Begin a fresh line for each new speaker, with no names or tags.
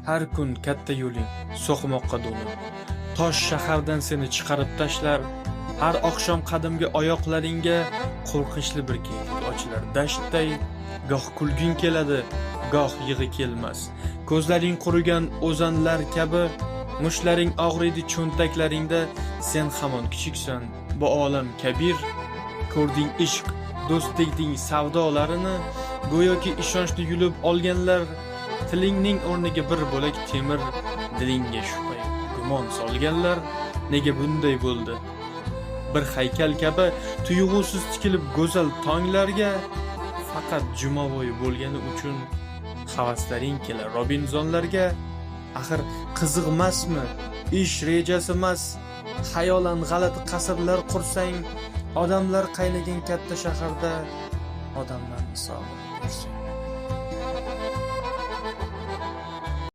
Har kun katta yo'ling so'qmoqqa to'lib, tosh shahardan seni chiqarib tashlar. Har oqshom qadimgi oyoqlaringga qo'rqinchli bir kenglik ochilar. Dashtday goh kulging keladi, goh yig'i kelmas. Ko'zlaring qurigan o'zanlar kabi, mushlaring og'riydi cho'ntaklaringda. Sen hamon kichiksan, bu olam kabir. Ko'rding ishq, do'stlikning savdolarini, go'yoki ishonchni yulib olganlar. Tilingning o'rniga bir bo'lak temir, dilingga shubha, gumon solganlar. Nega bunday bo'ldi? Bir haykal kabi tuyg'usiz tikilib go'zal tonglarga, faqat jumovoy bo'lgani uchun havaslaring kelar Robinzonlarga. Axir qiziqmasmi? Ish rejasi emas, xayolan g'alati qasrlar qursang, odamlar qaynagan katta shaharda odamlarni sog'in.